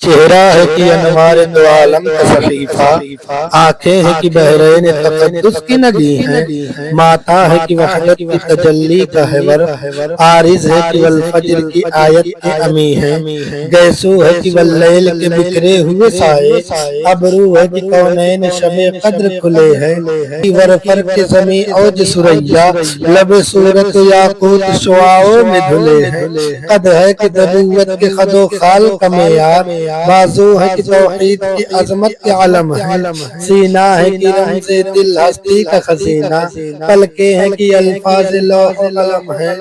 چہرہ ہے کہ انوار دو عالم کا صحیفہ، آنکھیں ہیں کہ بحرین تقدس کی ندی ہیں، ماتا ہے کہ وحدت کی تجلی کا حور، عارض ہے کہ والفجر کی آیت کے امی ہے، گیسو ہے کہ واللیل کے بکھرے ہوئے سائے، ابرو ہے کہ کونین شب قدر کھلے ہیں، ورفر کے زمین اوج سریا، لب صورت یاقوت شعاؤں میں دھلے ہیں، قد ہے کہ نبوت کے خد و خال کا معیار، بازو ہے کہ توحید کی عظمت کے علم ہے، سینہ ہے کہ رمز دل ہستی کا خزینہ، پلکیں ہیں کہ الفاظ لوح و قلم ہے،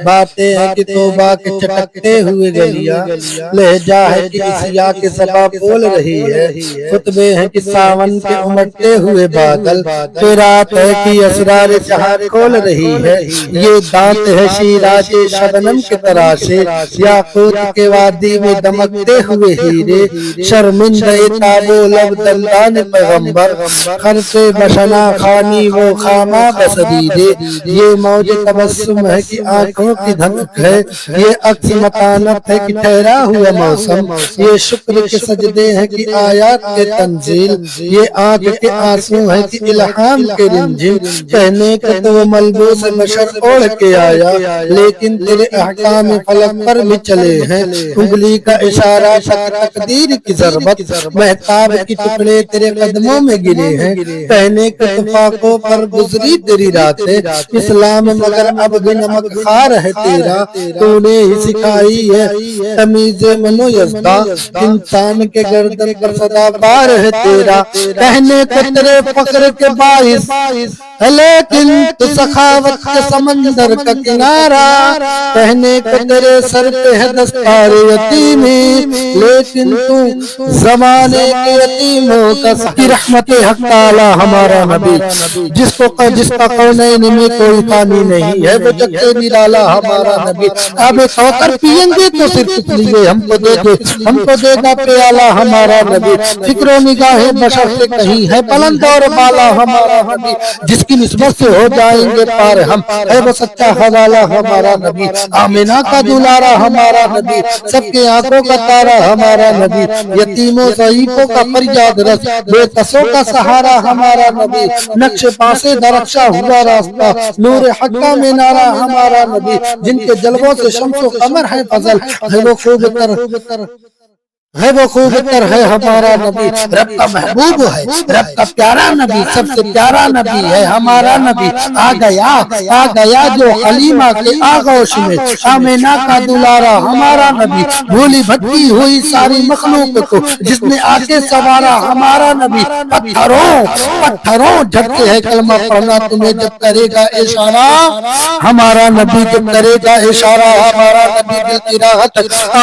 باتیں ہیں کہ توبہ کے چٹکتے ہوئے گلیاں، لہجہ ہے کہ عصیاء کے زباں بول رہی ہے، خطبے ہیں کہ ساون کے امٹتے ہوئے بادل، قرات ہے کہ اسرار جہاں کھول رہی ہے، یہ دانت ہے شیراج شبنم کے تراشے، یاقوت کے وادی میں دمکتے ہوئے ہیرے، شرمندہ تابو لب دندان پیغمبر، خرف بشنا خانی وہ خامہ بسدیدے، یہ موج تبسم ہے کہ آنکھوں کی دھمک ہے، یہ عکس متانت ہے کہ ٹھہرا ہوا موسم، یہ شکر کے سجدے ہیں کہ آیات کے تنزیل، یہ آنکھ کے آنسو ہے کہ الہام کے رنجم، کہنے کا تو ملبوس بشر اوڑھ کے آیا، لیکن تیرے احکام فلک پر بھی چلے ہیں، انگلی کا اشارہ تقدیر کی ضربت، مہتاب کی ٹکڑے تیرے قدموں میں گرے ہیں، کہنے کے اتفاقوں پر گزری تیری راتیں، اسلام مگر اب بھی نمک خار ہے تیرا، تو نے ہی سکھائی ہے تمیز منو یزداں، انسان کے گردن پر صدا بار ہے تیرا، کہنے کو تیرے فقر کے باعث لیکن تو سخاوت کے سمندر کا کنارہ، کہنے کو تیرے سر پہ ہے دستار یتیمی، لیکن تو زمانے کے یتیموں کا سخی، رحمت حق تعالی ہمارا نبی، جس کا کونین میں کوئی ثانی نہیں ہے، وہ جگ سے نرالا ہمارا نبی، آب کوثر پیئیں گے تو صرف اس لیے ہم کو دے گا پیالہ ہمارا نبی، فکر و نگاہ بشر سے کہیں ہے بلند اور بالا ہمارا نبی، جس کی نسبت سے ہو جائیں گے پار ہم، ہے وہ سچا حوالہ ہمارا نبی، آمنہ کا دلارا ہمارا نبی، سب کے آنکھوں کا تارا ہمارا نبی، یتیموں ضعیفوں کا فریاد رس، بے کسوں کا سہارا ہمارا نبی، نقش پا سے درخشاں ہوا راستہ، نور حق کا مینارہ ہمارا نبی، جن کے جلووں سے شمس و قمر ہے فضل، ہے وہ خوب تر ہے ہمارا نبی، رب کا محبوب ہے، رب کا پیارا نبی، سب سے پیارا نبی ہے ہمارا نبی، آ گیا جو حلیمہ کے آغوش میں، آمینہ کا دلارا ہمارا نبی، بھولی بھٹکی ہوئی ساری مخلوق کو جس نے آ کے سوارا ہمارا نبی، پتھروں جھٹکے ہے کلمہ پڑھنا تمہیں جب کرے گا اشارہ ہمارا نبی، جب کرے گا اشارہ ہمارا نبی، دل کی راحت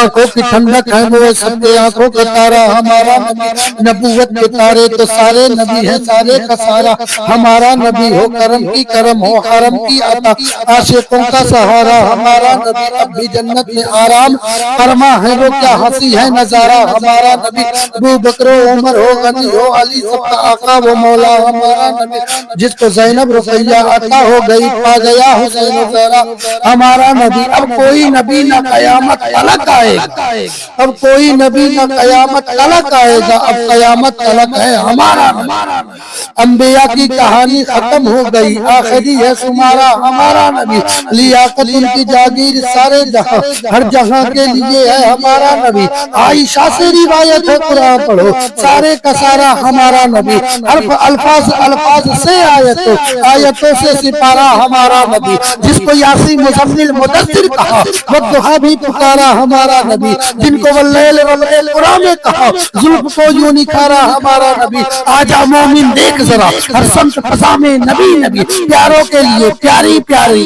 آنکھوں کی ٹھنڈک ہے وہ سب کے آنکھوں کا تارا ہمارا نبی، نبوت کے تارے تو سارے نبی ہیں سارے کا سارا ہمارا نبی، ہو کرم کی کرم ہو حرم کی عطا، عاشقوں کا سہارا ہمارا نبی، اب بھی جنت میں آرام فرما ہے وہ کیا ہنسی ہے نظارہ ہمارا نبی، ابو بکر و عمر ہو غنی ہو علی سب کا آقا وہ مولا ہمارا نبی، جس کو زینب رقیہ عطا ہو گئی پا گیا حسین و زہرا ہمارا نبی، اب کوئی نبی نہ قیامت تلک آئے گا، اب کوئی نبی نہ قیامت تلک آئے گا، اب قیامت تلک ہے ہمارا نبی، انبیاء کی کہانی ختم ہو گئی آخری ہے تمہارا ہمارا نبی، لیاقت ان کی جاگیر سارے جہاں ہر جہاں کے لیے ہے ہمارا نبی، عائشہ سے روایت ہے قرآن پڑھو سارے کا سارا ہمارا نبی، حرف الفاظ سے آیتوں سے سپارہ ہمارا نبی، جس کو یاسین مزمل مدثر کہا والضحیٰ بھی پکارا ہمارا نبی، جن کو واللیل والقرآن میں کہا زلف کو یوں نکھارا ہمارا نبی، آجا مومن دیکھ ذرا ہر سمت فضا میں نبی، پیاروں کے لیے پیاری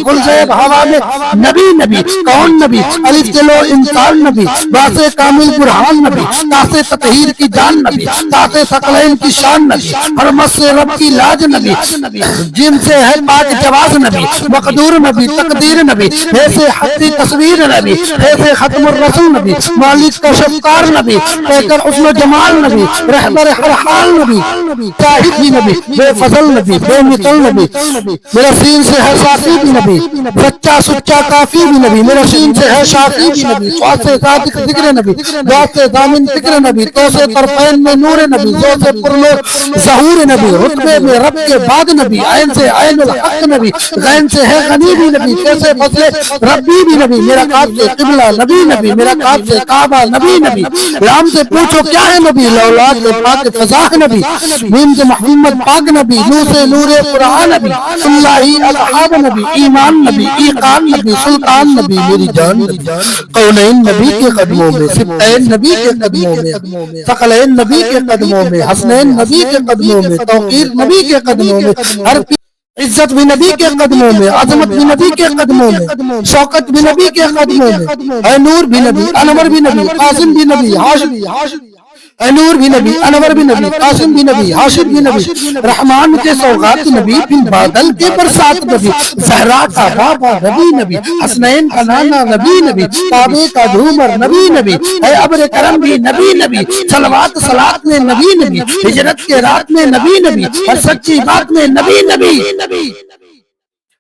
گلزیب ہوا میں نبی، کون نبی، الف جلو انسان نبی، باس کامل برہان نبی، تاس تطہیر کی جان نبی، تاس ثقلین کی شان نبی، حرمت سے رب کی لاج نبی، جن سے ہے پاک جواز نبی، مقدور نبی، تقدیر نبی، ایسے حقی تصویر نبی، ایسے ختم الرسول نبی، مالک کا شفقار نبی، پیکر حسن و جمال نبی، رہبر ہر حال نبی، شاہد بھی نبی، بے فضل نبی، بے مثل نبی، میرا سین سے ہے صافی بھی نبی، سچا سچا کافی بھی نبی، میرا سین سے ہے شافی بھی نبی، سواد سے صادق ذکر نبی، دعات سے دامن فکر نبی، تو سے طرفین میں نور نبی، زو سے پرنور ظہور نبی، رتبے میں رب کے بعد نبی، عین سے عین الحق نبی، غین سے ہے غنی بھی نبی، سے فضل ربی بھی نبی، میرا کعب سے قبلہ نبی نبی، میرا کعب سے کعبہ نبی نبی، رام سے پوچھو کیا ہے نبی، لولاد سے پاک فضا نبی، میم سے محمد پاک نبی، نور سے نور قرآن نبی، اللہ اصحاب نبی، ایمان نبی، ایقان نبی، سلطان نبی، میری جان نبی، قونین نبی کے قدموں میں، سبتین نبی کے قدموں میں، ثقلین نبی کے قدموں میں، حسنین نبی کے قدموں میں، توقیر نبی کے قدموں میں، ہر عزت بھی نبی کے قدموں میں، عظمت بھی نبی کے قدموں میں، شوکت بھی نبی کے قدموں میں، اے نور بھی نبی، انور بھی نبی، قاسم بھی نبی، اے نور بھی نبی، انور بھی نبی، قاسم بھی نبی، حاشر بھی نبی، رحمان کے سوغات نبی، بن بادل کے برسات نبی، زہرا کا بابا نبی نبی، حسنین کا نانا نبی نبی، کعبے کا جھومر نبی نبی، اے ابر کرم بھی نبی نبی، صلوات صلات میں نبی نبی، ہجرت کے رات میں نبی نبی، ہر سچی بات میں نبی نبی،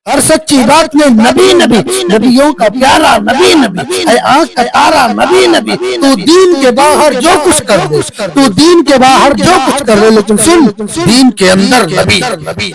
ہر سچی بات میں نبی نبی، نبیوں کا پیارا نبی نبی، اے آنکھ کا تارا نبی نبی، تو دین کے باہر جو کچھ کر دے، تو دین کے باہر جو کچھ کر دے، لیکن سن دین کے اندر نبی